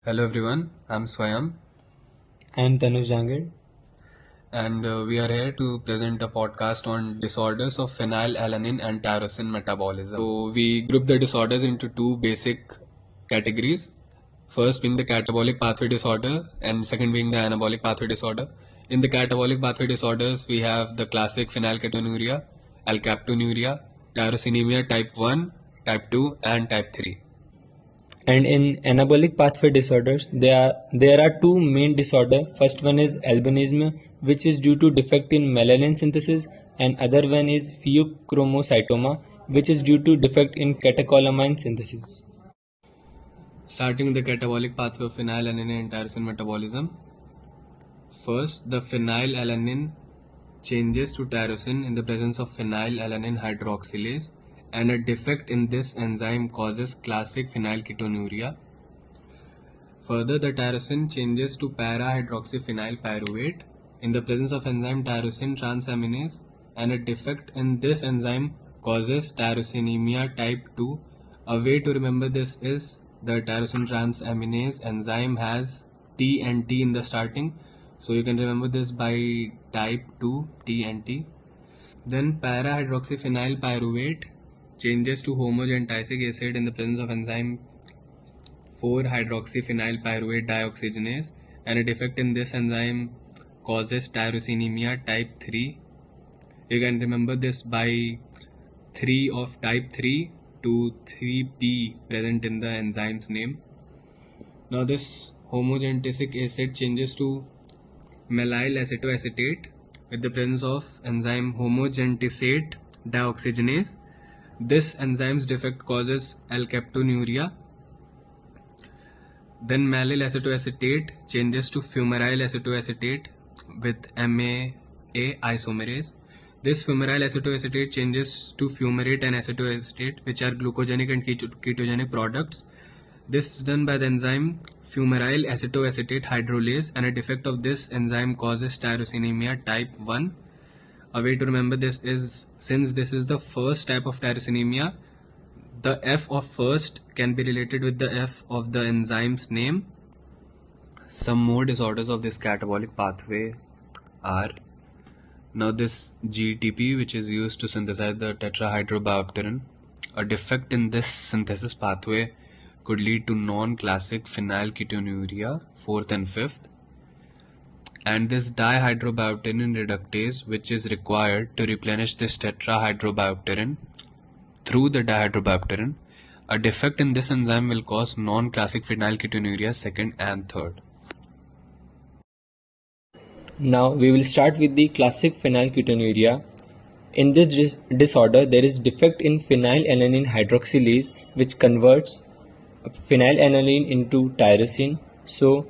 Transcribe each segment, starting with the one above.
Hello everyone, I'm Swayam I'm Tanuj Jangir. and we are here to present a podcast on disorders of phenylalanine and tyrosine metabolism. So we group the disorders into two basic categories. First being the catabolic pathway disorder and second being the anabolic pathway disorder. In the catabolic pathway disorders, we have the classic phenylketonuria, alkaptonuria, tyrosinemia type 1, type 2 and type 3. And in anabolic pathway disorders, there are two main disorders. First one is albinism, which is due to defect in melanin synthesis, and other one is pheochromocytoma, which is due to defect in catecholamine synthesis. Starting with the catabolic pathway of phenylalanine and tyrosine metabolism. First, the phenylalanine changes to tyrosine in the presence of phenylalanine hydroxylase, and a defect in this enzyme causes classic phenylketonuria. Further, the tyrosine changes to para-hydroxyphenyl pyruvate in the presence of enzyme tyrosine transaminase, and a defect in this enzyme causes tyrosinemia type 2. A way to remember this is the tyrosine transaminase enzyme has T and T in the starting, so you can remember this by type 2 T and T. Then para-hydroxyphenyl pyruvate changes to homogentisic acid in the presence of enzyme 4-hydroxyphenyl pyruvate dioxygenase, and a defect in this enzyme causes tyrosinemia type 3. You can remember this by 3 of type 3 to 3P present in the enzyme's name. Now this homogentisic acid changes to melyl acetoacetate with the presence of enzyme homogentisate dioxygenase. This enzyme's defect causes alkaptonuria. Then mallyl acetoacetate changes to fumaryl acetoacetate with MAA isomerase. This fumaryl acetoacetate changes to fumarate and acetoacetate, which are glucogenic and ketogenic products. This is done by the enzyme fumaryl acetoacetate hydrolase, and a defect of this enzyme causes tyrosinemia type 1. A way to remember this is, since this is the first type of tyrosinemia, the F of first can be related with the F of the enzyme's name. Some more disorders of this catabolic pathway are, now this GTP, which is used to synthesize the tetrahydrobiopterin. A defect in this synthesis pathway could lead to non-classic phenylketonuria, 4th and 5th. And this dihydrobiopterin reductase, which is required to replenish this tetrahydrobiopterin through the dihydrobiopterin. A defect in this enzyme will cause non-classic phenylketonuria 2nd and 3rd. Now we will start with the classic phenylketonuria. In this disorder, there is defect in phenylalanine hydroxylase, which converts phenylalanine into tyrosine. So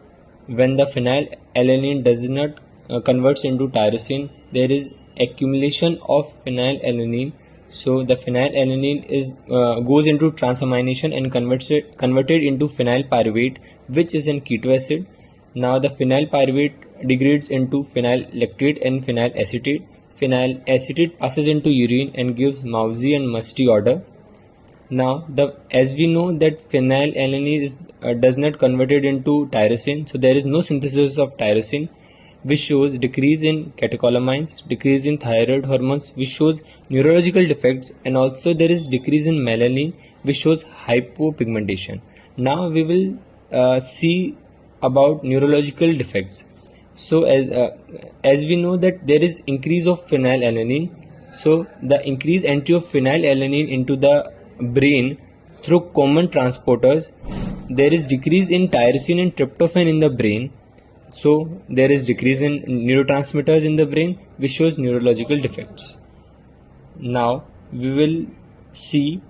when the phenylalanine does not converts into tyrosine, there is accumulation of phenylalanine. So the phenylalanine is goes into transamination and converted into phenyl pyruvate, which is an keto acid. Now the phenyl pyruvate degrades into phenyl lactate and phenyl acetate. Phenyl acetate passes into urine and gives mousy and musty odor. Now, as we know that phenylalanine does not converted into tyrosine, so there is no synthesis of tyrosine, which shows decrease in catecholamines, decrease in thyroid hormones, which shows neurological defects, and also there is decrease in melanin, which shows hypopigmentation. Now we will see about neurological defects. So as we know that there is increase of phenylalanine, so the increased entry of phenylalanine into the brain through common transporters, there is decrease in tyrosine and tryptophan in the brain, so there is decrease in neurotransmitters in the brain, which shows neurological defects. Now we will see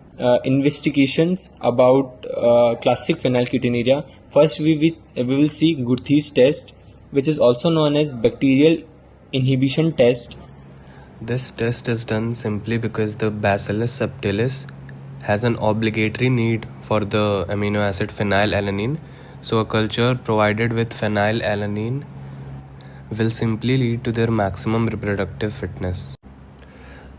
investigations about classic phenylketonuria. First we will see Guthrie's test, which is also known as bacterial inhibition test. This test is done simply because the Bacillus subtilis has an obligatory need for the amino acid phenylalanine, so a culture provided with phenylalanine will simply lead to their maximum reproductive fitness.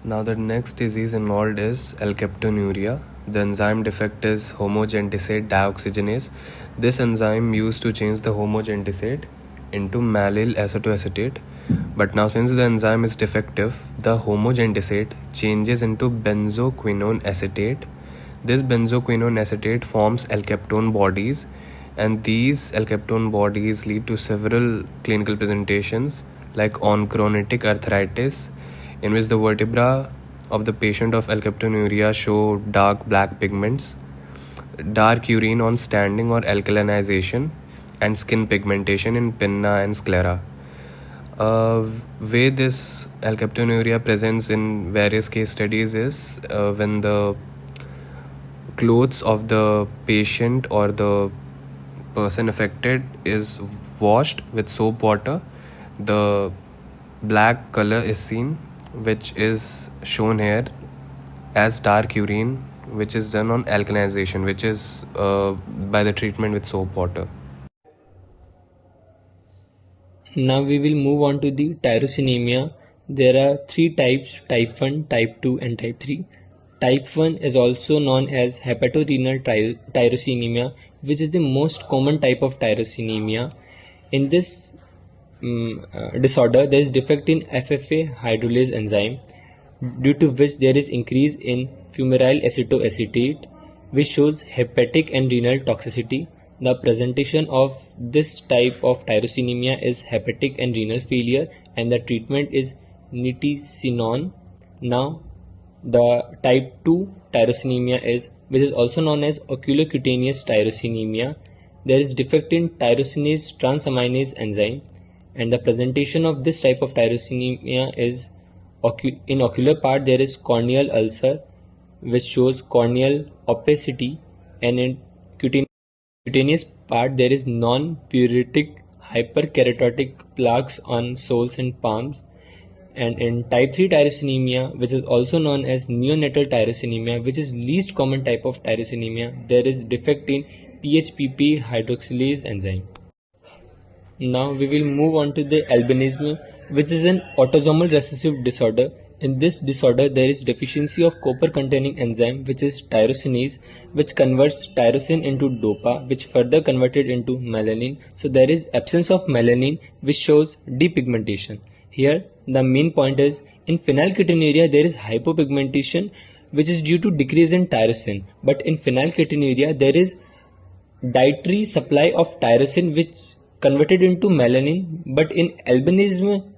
Now the next disease involved is alkaptonuria. The enzyme defect is homogentisate dioxygenase. This enzyme used to change the homogentisate into mallyl acetoacetate, but now since the enzyme is defective, the homogentisate changes into benzoquinone acetate. This benzoquinone acetate forms alkaptone bodies, and these alkaptone bodies lead to several clinical presentations like onchronotic arthritis, in which the vertebra of the patient of alkaptonuria show dark black pigments, dark urine on standing or alkalinization, and skin pigmentation in pinna and sclera. Way this alkaptonuria presents in various case studies is when the clothes of the patient or the person affected is washed with soap water, the black color is seen, which is shown here as dark urine, which is done on alkalinization, which is by the treatment with soap water. Now we will move on to the tyrosinemia. There are three types: type 1, type 2 and type 3. Type 1 is also known as hepatorenal tyrosinemia, which is the most common type of tyrosinemia. In this disorder, there is defect in FFA hydrolase enzyme, due to which there is increase in fumarate acetoacetate, which shows hepatic and renal toxicity. The presentation of this type of tyrosinemia is hepatic and renal failure, and the treatment is nitisinone. Now, the type 2 tyrosinemia which is also known as oculocutaneous tyrosinemia. There is defect in tyrosinase transaminase enzyme, and the presentation of this type of tyrosinemia is in ocular part there is corneal ulcer, which shows corneal opacity, and in cutaneous part there is non-pruritic hyperkeratotic plaques on soles and palms. And in type 3 tyrosinemia, which is also known as neonatal tyrosinemia, which is least common type of tyrosinemia, there is defect in PHPP hydroxylase enzyme. Now we will move on to the albinism, which is an autosomal recessive disorder. In this disorder, there is deficiency of copper-containing enzyme, which is tyrosinase, which converts tyrosine into dopa, which further converted into melanin. So there is absence of melanin, which shows depigmentation. Here, the main point is in phenylketonuria there is hypopigmentation, which is due to decrease in tyrosine. But in phenylketonuria there is dietary supply of tyrosine, which converted into melanin. But in albinism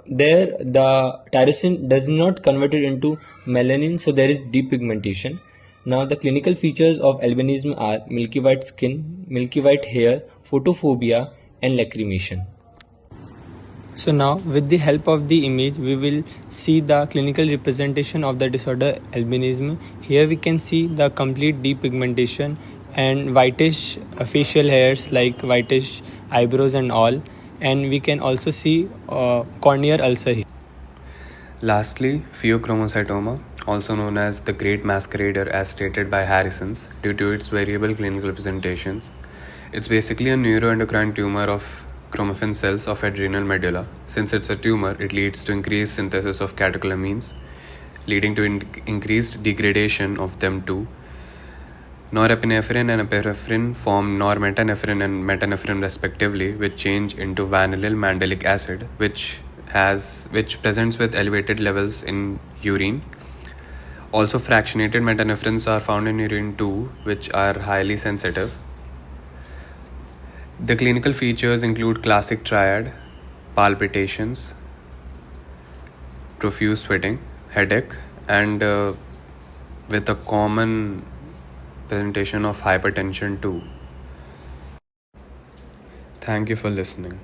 the tyrosine does not convert it into melanin, so there is depigmentation. Now the clinical features of albinism are milky white skin, milky white hair, photophobia and lacrimation. So now with the help of the image we will see the clinical representation of the disorder albinism. Here we can see the complete depigmentation and whitish facial hairs like whitish eyebrows and all, and we can also see corneal ulcer here. Lastly, pheochromocytoma, also known as the Great Masquerader as stated by Harrison's, due to its variable clinical presentations. It's basically a neuroendocrine tumor of chromaffin cells of adrenal medulla. Since it's a tumor, it leads to increased synthesis of catecholamines, leading to increased degradation of them too. Norepinephrine and epinephrine form normetanephrine and metanephrine respectively, which change into vanillyl mandelic acid, which presents with elevated levels in urine. Also, fractionated metanephrines are found in urine too, which are highly sensitive. The clinical features include classic triad, palpitations, profuse sweating, headache, and with a common presentation of hypertension too. Thank you for listening.